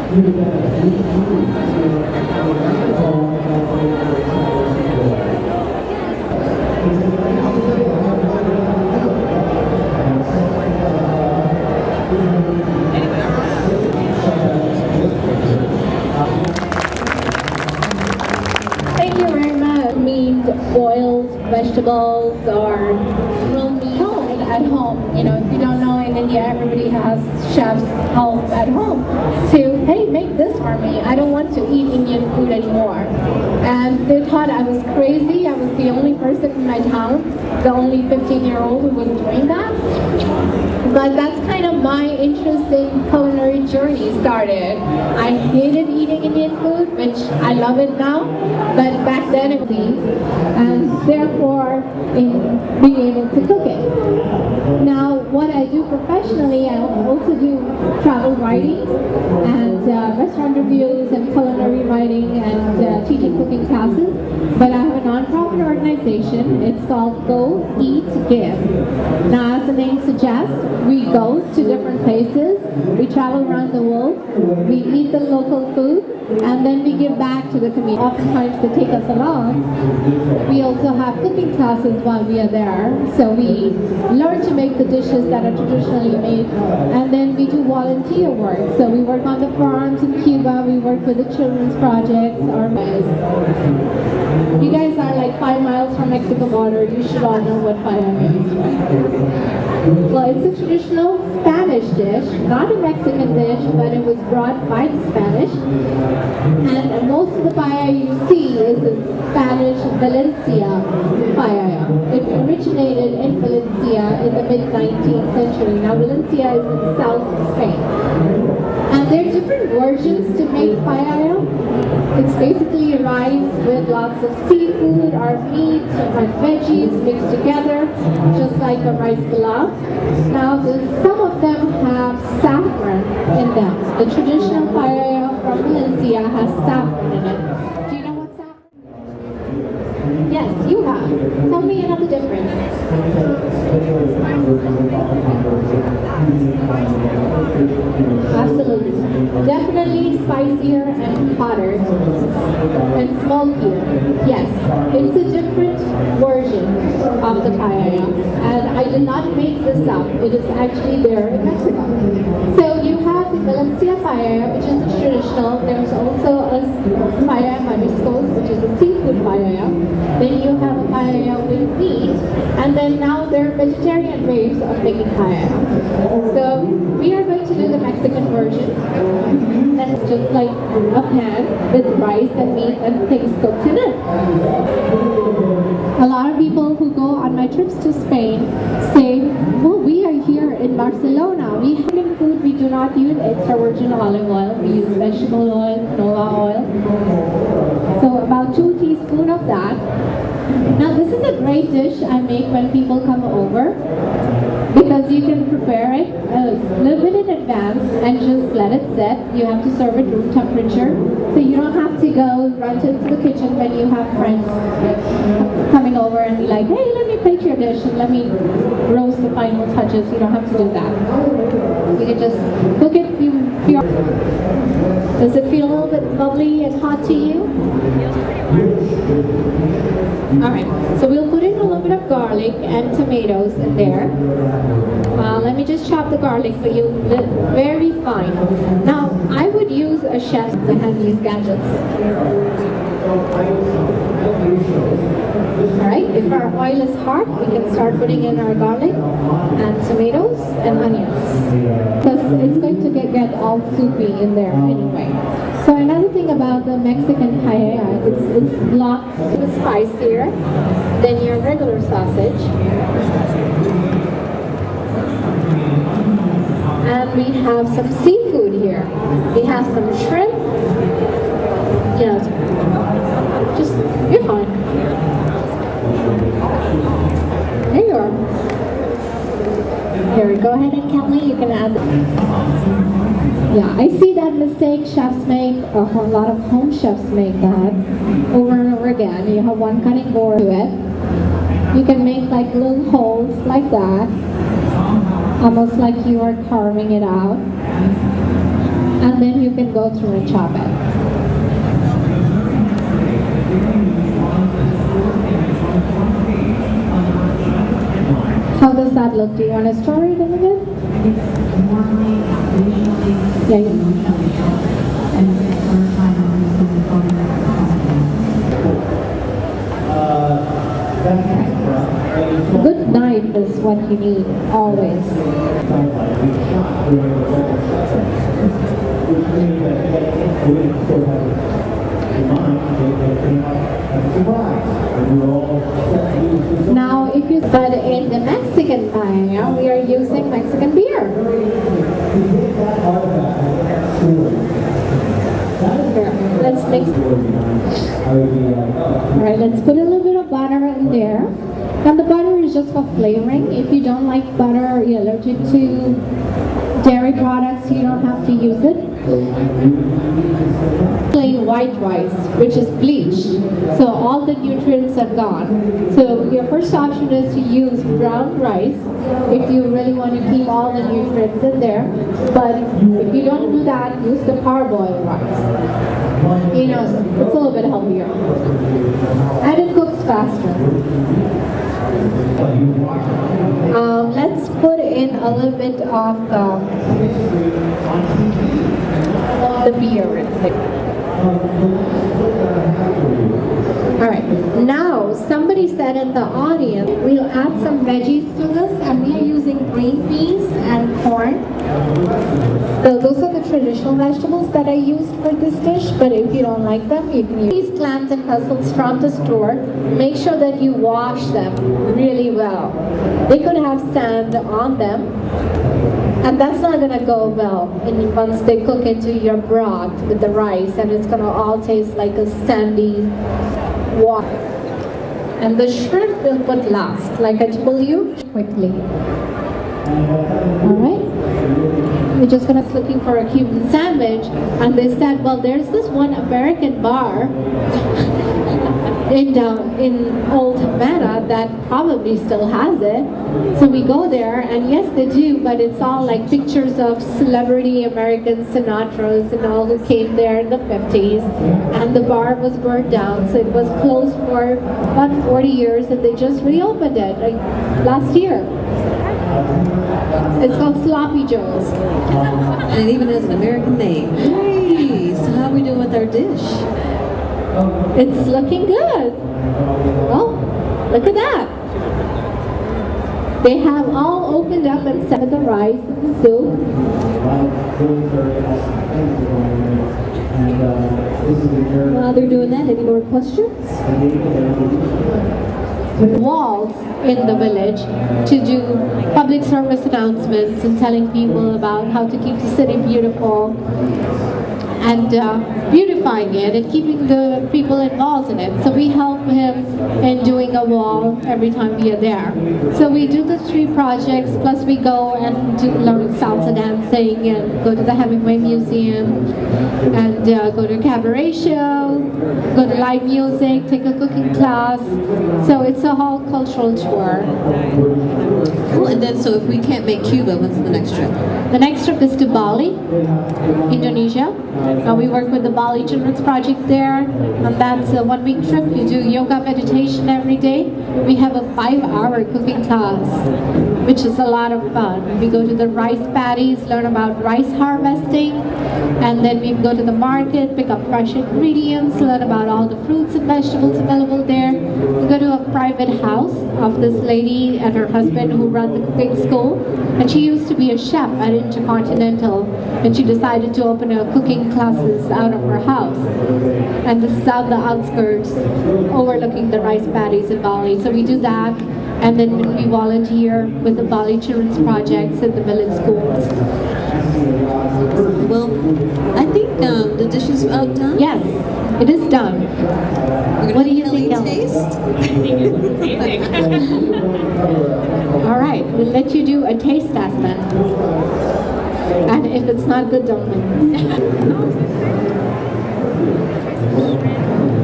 Thank you very much. Meat, boiled vegetables, or grilled meat at home. You know, if you don't know, in India, everybody has chefs help at home to, hey, make this for me. I don't want to eat Indian food anymore. And they thought I was crazy. I was the only person in my town, the only 15-year-old who was doing that. But that's kind of my interest in culinary journey started. I hated eating Indian food, which I love it now, but back then it was and therefore in being able to cook it. Now, what I do professionally, I also do travel writing and restaurant reviews and culinary writing and teaching cooking classes. But I have a non-profit organization. It's called Go, Eat, Give. Now, as the name suggests, we go to different places, we travel around the world, we eat the local food, and then we give back to the community. Oftentimes they take us along. We also have cooking classes while we are there, so we learn to make the dishes that are traditionally made, and then we do volunteer work. So we work on the farms in Cuba, we work with the children's projects, or you guys are like 5 miles from Mexico border, you should all know what paella is, right? Well, it's a traditional Spanish dish, not a Mexican dish, but it was brought by the Spanish. And most of the paella you see is the Spanish Valencia paella. It originated in Valencia in the mid-19th century. Now Valencia is in the south of Spain. And there are different versions to make paella. It's basically rice with lots of seafood or meat or veggies mixed together, just like a rice pilaf. Now, some of them have saffron in them. The traditional paella from Valencia has saffron in it. Do you know what saffron? Yes, you have. Tell me another difference. Absolutely. Definitely spicier and hotter and smokier. Yes, it's a different version of the paella. And I did not make this up. It is actually there in Mexico. So you have the Valencia paella, which is the traditional. There's also a paella mariscos, which is a seafood paella. Then you have a paella with meat. And then now there are vegetarian ways of making paella. So we are going to do the Mexican version. That's just like a pan with rice and meat and things cooked in it. A lot of people who go on my trips to Spain say, well, we are here in Barcelona. We have food, we do not use extra virgin olive oil. We use vegetable oil, canola oil. So about 2 teaspoons of that. Now this is a great dish I make when people come over, because you can prepare it a little bit in advance and just let it set. You have to serve it room temperature, so you don't have to go run into the kitchen when you have friends coming over and be like, hey, let me plate your dish and let me roast the final touches. You don't have to do that. You can just cook it. Does it feel a little bit bubbly and hot to you? Alright, so we'll put in a little bit of garlic and tomatoes in there. Let me just chop the garlic for you very fine. Now, I would use a chef that has these gadgets. Alright, if our oil is hot, we can start putting in our garlic and tomatoes and onions, because it's going to get all soupy in there anyway. So another thing about the Mexican paella, it's lots of spicier than your regular sausage. And we have some seafood here. We have some shrimp. You know, just, you're fine. There you are. Here, go ahead and Kelly, you can add. Yeah, I see that mistake chefs make, a lot of home chefs make that over and over again. You have one cutting board to it. You can make like little holes like that, almost like you are carving it out. and then you can go through and chop it. How does that look? Do you want to stir it a little bit? Yeah, A good knife is what you need, always. Now, but in the Mexican paella, we are using Mexican beer. Here, let's mix. Alright, let's put a little bit of butter in there. And the butter is just for flavoring. If you don't like butter, you're allergic to dairy products, you don't have to use it. Plain white rice, which is bleached, so all the nutrients are gone. So your first option is to use brown rice if you really want to keep all the nutrients in there. But if you don't do that, use the parboiled rice. You know, it's a little bit healthier. And it cooks faster. Let's put in a little bit of the beer. Alright, now somebody said in the audience, we'll add some veggies to this, and we are using green peas and corn. So those are the traditional vegetables that I used for this dish, but if you don't like them, you can use these clams and mussels from the store. Make sure that you wash them really well. They could have sand on them, and that's not going to go well once they cook into your broth with the rice, and it's going to all taste like a sandy water. And the shrimp will put last, like I told you, quickly. Alright? We're just gonna looking for a Cuban sandwich, and they said, well, there's this one American bar in Old Havana that probably still has it. So we go there, and yes, they do, but it's all like pictures of celebrity American Sinatras and all who came there in the 50s, and the bar was burned down, so it was closed for about 40 years, and they just reopened it like last year. It's called Sloppy Joe's. And it even has an American name. Hey, so how are we doing with our dish? It's looking good. Well, look at that. They have all opened up and set the rice and the soup. While they're doing that, any more questions? Walls in the village to do public service announcements and telling people about how to keep the city beautiful and beautifying it and keeping the people involved in it. So we help him in doing a wall every time we are there. So we do the 3 projects, plus we go and learn salsa dancing and go to the Hemingway Museum and go to a cabaret show, go to live music, take a cooking class. So it's a whole cultural tour. Cool, and then so if we can't make Cuba, what's the next trip? The next trip is to Bali, Indonesia. We work with the Bali Children's Project there, and that's a 1-week trip. You do yoga meditation every day. We have a 5-hour cooking class, which is a lot of fun. We go to the rice paddies, learn about rice harvesting, and then we go to the market, pick up fresh ingredients, learn about all the fruits and vegetables available there. We go to a private house of this lady and her husband who run the cooking school, and she used to be a chef at Intercontinental, and she decided to open a cooking classes out of her house. And this is out the outskirts, overlooking the rice paddies in Bali. So we do that, and then we volunteer with the Bali Children's Projects in the village schools. Well, I think the dish is about done. Yes, it is done. What do you think, Ellen? Taste? I think it's amazing. All right, we'll let you do a taste test then. And if it's not good, don't win.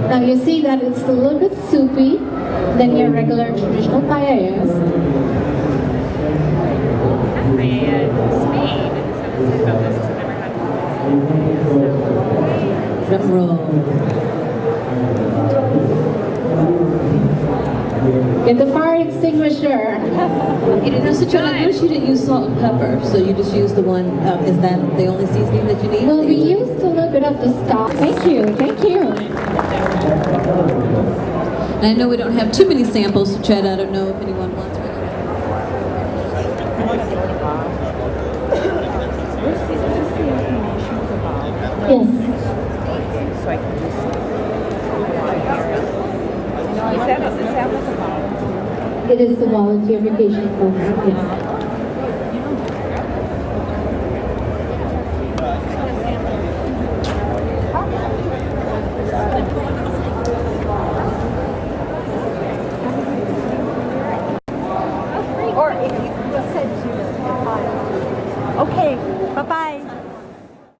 Now you see that it's a little bit soupy than your regular traditional paellas. Paella is made, so it's about this, 'cause I've never had Drum roll. Get the fire extinguisher. Now, Sucheta, I noticed you didn't use salt and pepper, so you just used the one, is that the only seasoning that you need? Well, we used a little bit of the stock. Thank you, thank you. And I know we don't have too many samples, Sucheta. I don't know if anyone wants one. Yes. So I can just. Is that what the bottom? It is the volunteer vacation program. Yes. Or if you just said to the pile. Okay.